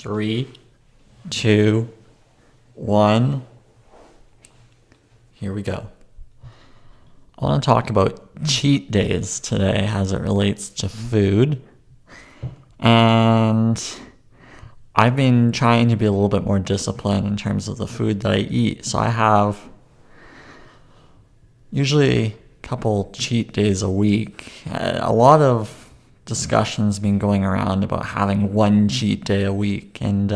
Three, two, one. Here we go. I want to talk about cheat days today as it relates to food. And I've been trying to be a little bit more disciplined in terms of the food that I eat. So I have usually a couple cheat days a week. A lot of discussions been going around about having one cheat day a week. And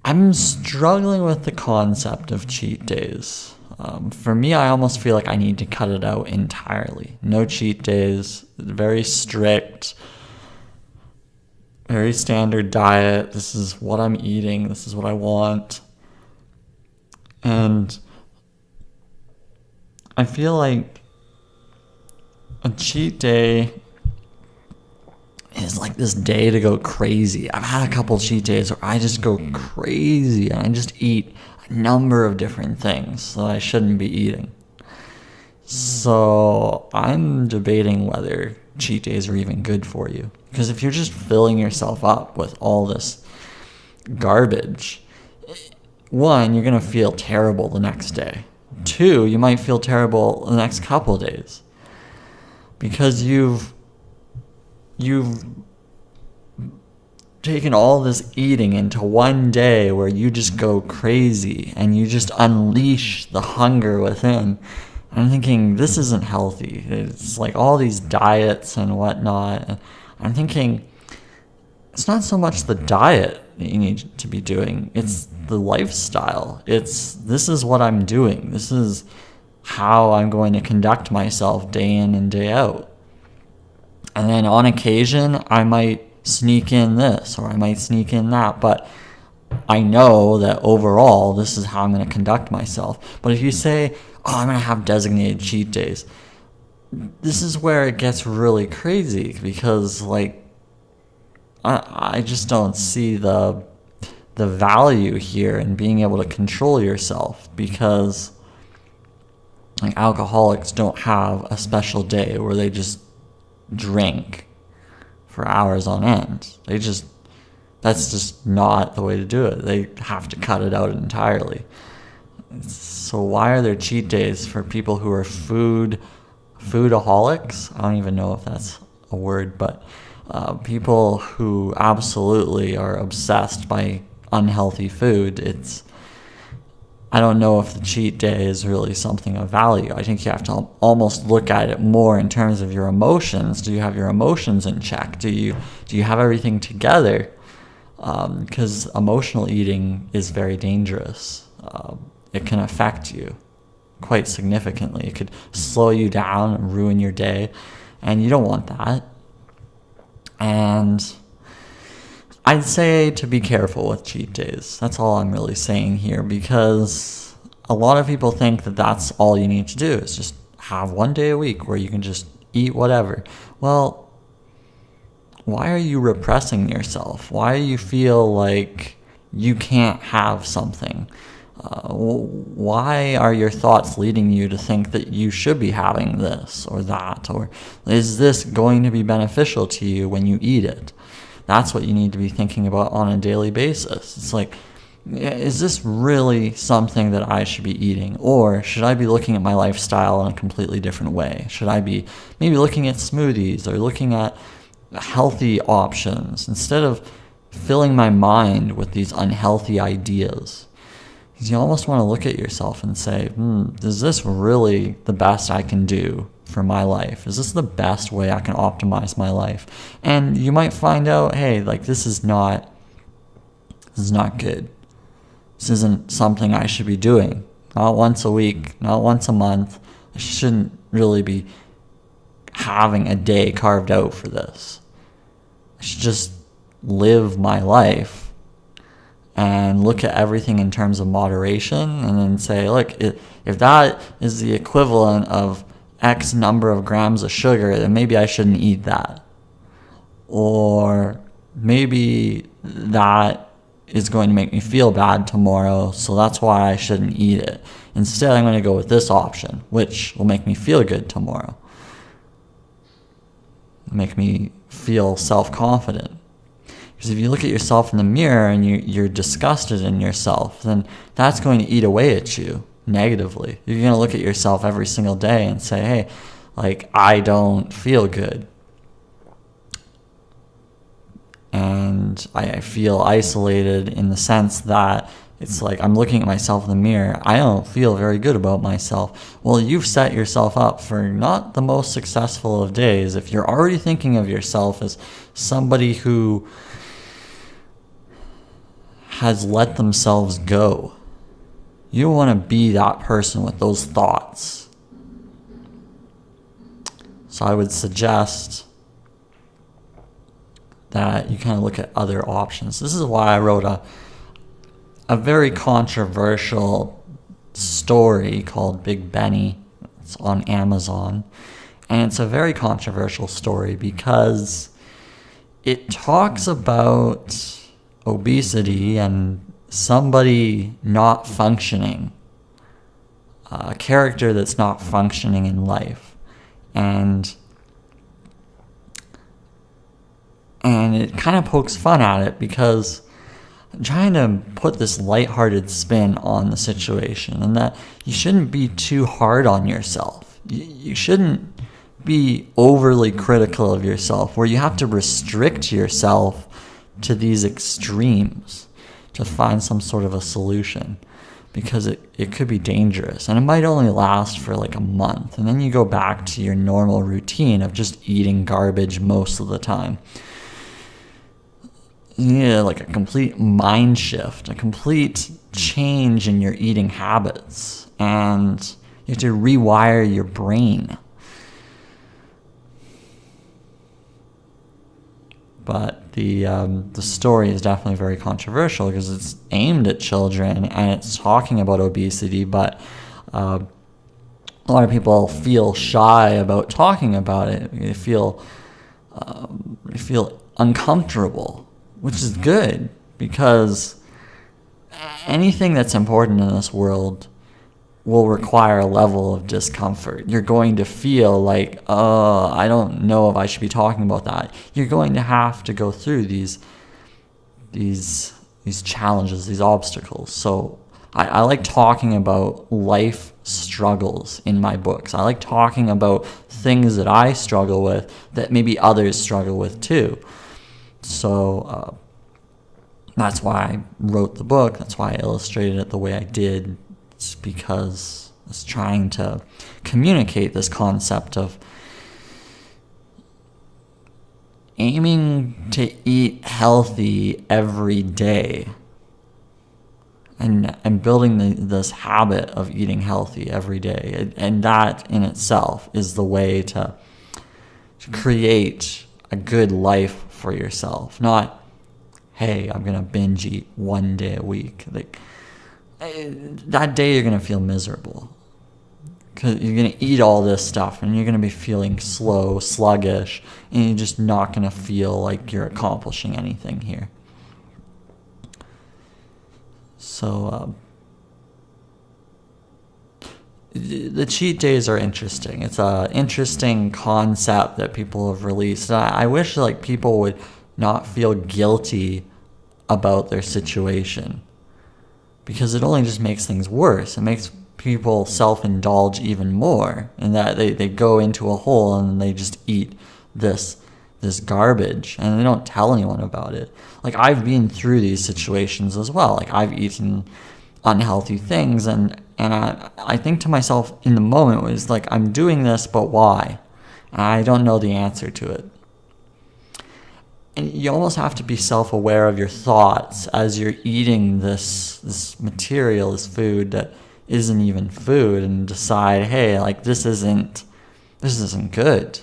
I'm struggling with the concept of cheat days. For me, I almost feel like I need to cut it out entirely. No cheat days, very strict, very standard diet. This is what I'm eating. This is what I want. And I feel like a cheat day is like this day to go crazy. I've had a couple cheat days where I just go crazy and I just eat a number of different things that I shouldn't be eating. So I'm debating whether cheat days are even good for you. Because if you're just filling yourself up with all this garbage, one, you're going to feel terrible the next day. Two, you might feel terrible the next couple days. Because you've taken all this eating into one day where you just go crazy and you just unleash the hunger within. I'm thinking, this isn't healthy. It's like all these diets and whatnot. I'm thinking, it's not so much the diet that you need to be doing. It's the lifestyle. This is what I'm doing. This is how I'm going to conduct myself day in and day out. And then on occasion, I might sneak in this or I might sneak in that, but I know that overall, this is how I'm going to conduct myself. But if you say, I'm going to have designated cheat days, this is where it gets really crazy because, I just don't see the value here in being able to control yourself because alcoholics don't have a special day where they just drink for hours on end. That's just not the way to do it. They have to cut it out entirely. So why are there cheat days for people who are foodaholics? I don't even know if that's a word, but people who absolutely are obsessed by unhealthy food. I don't know if the cheat day is really something of value. I think you have to almost look at it more in terms of your emotions. Do you have your emotions in check? Do you have everything together? Because emotional eating is very dangerous. It can affect you quite significantly. It could slow you down and ruin your day, and you don't want that. And I'd say to be careful with cheat days. That's all I'm really saying here, because a lot of people think that that's all you need to do is just have one day a week where you can just eat whatever. Well, why are you repressing yourself? Why do you feel like you can't have something? Why are your thoughts leading you to think that you should be having this or that? Or is this going to be beneficial to you when you eat it? That's what you need to be thinking about on a daily basis. It's like, is this really something that I should be eating? Or should I be looking at my lifestyle in a completely different way? Should I be maybe looking at smoothies or looking at healthy options instead of filling my mind with these unhealthy ideas? Because you almost want to look at yourself and say, is this really the best I can do for my life? Is this the best way I can optimize my life? And you might find out, hey, this is not good. This isn't something I should be doing. Not once a week, not once a month. I shouldn't really be having a day carved out for this. I should just live my life and look at everything in terms of moderation and then say, look, if that is the equivalent of X number of grams of sugar, then maybe I shouldn't eat that. Or maybe that is going to make me feel bad tomorrow, so that's why I shouldn't eat it. Instead, I'm going to go with this option, which will make me feel good tomorrow. Make me feel self-confident. Because if you look at yourself in the mirror and you're disgusted in yourself, then that's going to eat away at you negatively. You're going to look at yourself every single day and say, hey, like, I don't feel good. And I feel isolated in the sense that it's like I'm looking at myself in the mirror. I don't feel very good about myself. Well, you've set yourself up for not the most successful of days if you're already thinking of yourself as somebody who has let themselves go. You don't want to be that person with those thoughts. So I would suggest that you kind of look at other options. This is why I wrote a very controversial story called Big Benny. It's on Amazon. And it's a very controversial story because it talks about obesity and somebody not functioning, a character that's not functioning in life. And it kind of pokes fun at it because I'm trying to put this lighthearted spin on the situation, and that you shouldn't be too hard on yourself. You shouldn't be overly critical of yourself where you have to restrict yourself to these extremes to find some sort of a solution, because it could be dangerous, and it might only last for like a month, and then you go back to your normal routine of just eating garbage most of the time. You need like a complete mind shift, a complete change in your eating habits, and you have to rewire your brain. But the story is definitely very controversial because it's aimed at children and it's talking about obesity, but a lot of people feel shy about talking about it. They feel uncomfortable, which is good, because anything that's important in this world will require a level of discomfort. You're going to feel like, oh, I don't know if I should be talking about that. You're going to have to go through these challenges, these obstacles. So I like talking about life struggles in my books. I like talking about things that I struggle with that maybe others struggle with too. So that's why I wrote the book. That's why I illustrated it the way I did. It's because I was trying to communicate this concept of aiming to eat healthy every day and building this habit of eating healthy every day. And that in itself is the way to create a good life for yourself. Not, hey, I'm going to binge eat one day a week. Like, that day you're going to feel miserable because you're going to eat all this stuff and you're going to be feeling slow, sluggish, and you're just not going to feel like you're accomplishing anything here. So the cheat days are interesting. It's an interesting concept that people have released. I wish like people would not feel guilty about their situation, because it only just makes things worse. It makes people self-indulge even more, in that they go into a hole and they just eat this garbage and they don't tell anyone about it. Like, I've been through these situations as well. Like, I've eaten unhealthy things and I think to myself in the moment, it was like, I'm doing this, but why? And I don't know the answer to it. And you almost have to be self-aware of your thoughts as you're eating this material, this food that isn't even food, and decide, hey, like, this isn't good.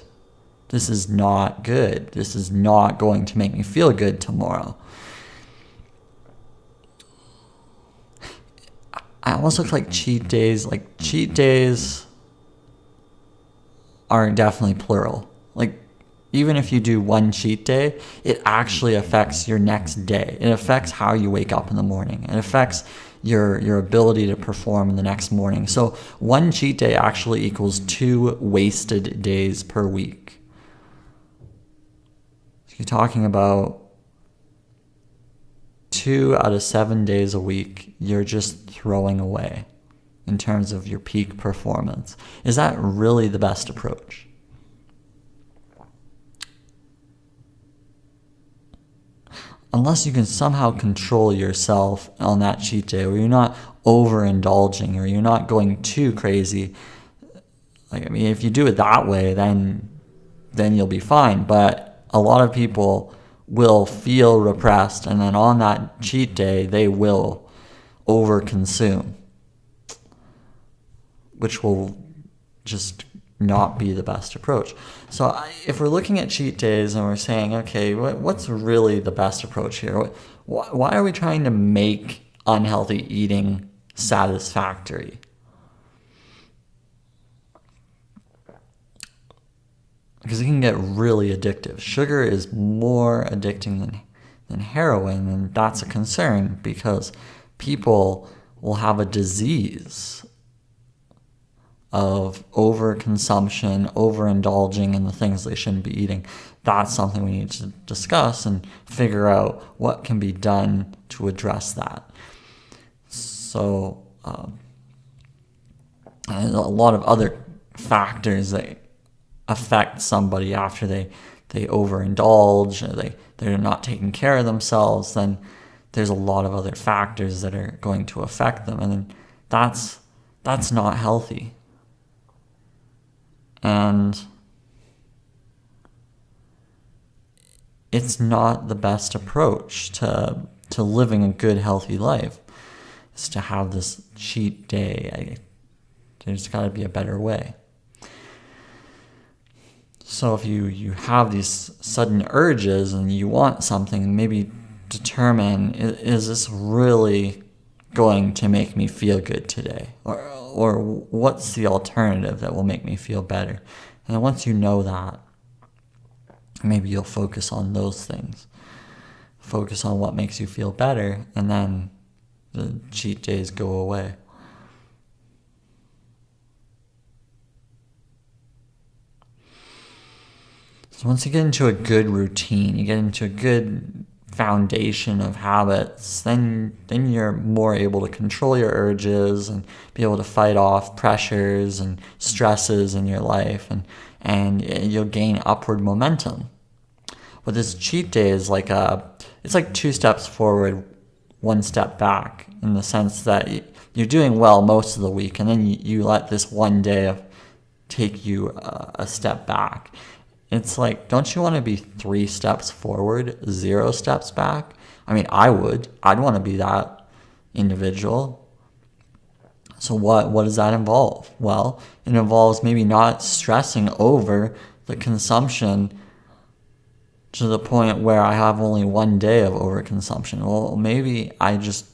This is not good. This is not going to make me feel good tomorrow. I almost look like cheat days. Like, cheat days are definitely plural. Like, even if you do one cheat day, it actually affects your next day. It affects how you wake up in the morning. It affects your ability to perform in the next morning. So one cheat day actually equals 2 wasted days per week. So you're talking about 2 out of 7 days a week you're just throwing away in terms of your peak performance. Is that really the best approach? Unless you can somehow control yourself on that cheat day, where you're not overindulging or you're not going too crazy. Like, I mean, if you do it that way, then you'll be fine. But a lot of people will feel repressed, and then on that cheat day, they will overconsume, which will just not be the best approach. So if we're looking at cheat days and we're saying, okay, what's really the best approach here? Why are we trying to make unhealthy eating satisfactory? Because it can get really addictive. Sugar is more addicting than heroin, and that's a concern because people will have a disease of overconsumption, overindulging in the things they shouldn't be eating. That's something we need to discuss and figure out what can be done to address that. So, and a lot of other factors that affect somebody after they overindulge, or they're not taking care of themselves, then there's a lot of other factors that are going to affect them, and that's not healthy. And it's not the best approach to living a good, healthy life, is to have this cheat day. There's got to be a better way. So if you have these sudden urges and you want something, maybe determine, is this really going to make me feel good today? Or what's the alternative that will make me feel better? And once you know that, maybe you'll focus on those things. Focus on what makes you feel better, and then the cheat days go away. So once you get into a good routine, you get into a good foundation of habits, then you're more able to control your urges and be able to fight off pressures and stresses in your life, and you'll gain upward momentum. But this cheat day is it's like 2 steps forward, 1 step back, in the sense that you're doing well most of the week, and then you let this one day take you a step back. It's like, don't you want to be 3 steps forward, 0 steps back? I mean, I'd want to be that individual. So what does that involve? Well, it involves maybe not stressing over the consumption to the point where I have only 1 day of overconsumption. Well, maybe I just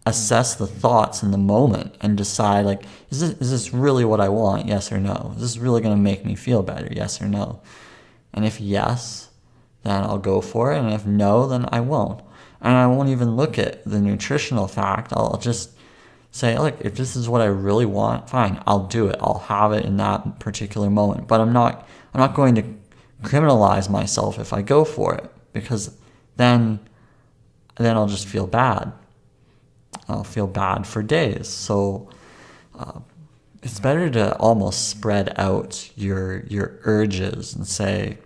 assess the thoughts in the moment and decide, like, is this really what I want? Yes or no? Is this really going to make me feel better? Yes or no? And if yes, then I'll go for it. And if no, then I won't. And I won't even look at the nutritional fact. I'll just say, look, if this is what I really want, fine, I'll do it. I'll have it in that particular moment. But I'm not going to criminalize myself if I go for it, because then I'll just feel bad. I'll feel bad for days. So it's better to almost spread out your urges and say,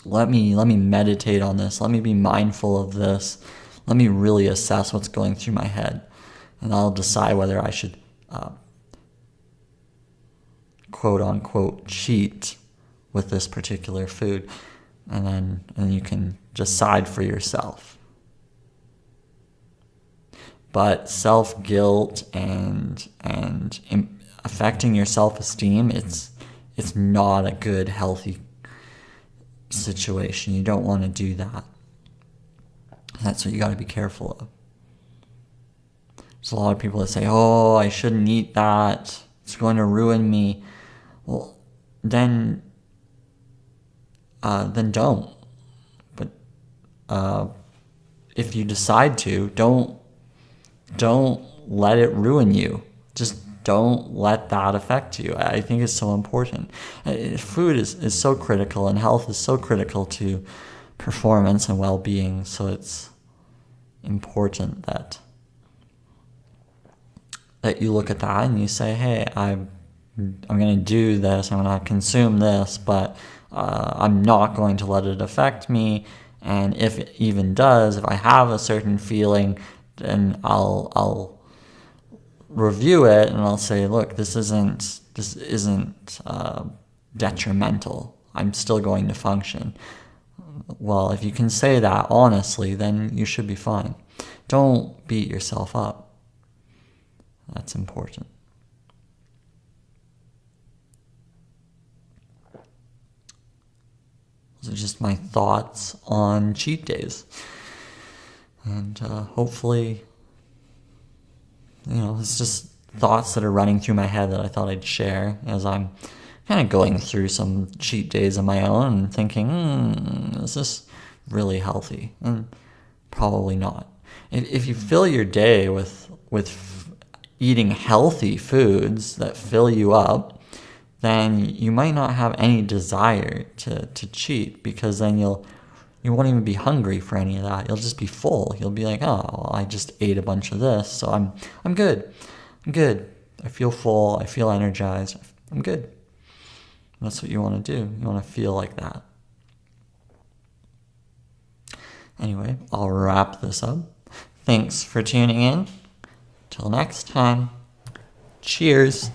let me meditate on this. Let me be mindful of this. Let me really assess what's going through my head, and I'll decide whether I should quote unquote cheat with this particular food, and then you can decide for yourself. But self-guilt and affecting your self-esteem, it's not a good, healthy situation. You don't want to do that. That's what you got to be careful of. There's a lot of people that say, oh, I shouldn't eat that. It's going to ruin me. Well, then don't. But if you decide to, don't let it ruin you. Just don't let that affect you. I think it's so important. Food is so critical, and health is so critical to performance and well-being. So important that you look at that and you say, hey, I'm going to do this, I'm going to consume this, but I'm not going to let it affect me. And if it even does, if I have a certain feeling, then I'll review it and I'll say, look, this isn't detrimental. I'm still going to function. Well, if you can say that honestly, then you should be fine. Don't beat yourself up. That's important. Those are just my thoughts on cheat days. And hopefully, it's just thoughts that are running through my head that I thought I'd share as I'm kind of going through some cheat days of my own and thinking, is this really healthy? And probably not. If you fill your day with eating healthy foods that fill you up, then you might not have any desire to cheat, because then you won't even be hungry for any of that. You'll just be full. You'll be like, oh, well, I just ate a bunch of this, so I'm good. I'm good. I feel full. I feel energized. I'm good. That's what you want to do. You want to feel like that. Anyway, I'll wrap this up. Thanks for tuning in. Till next time. Cheers.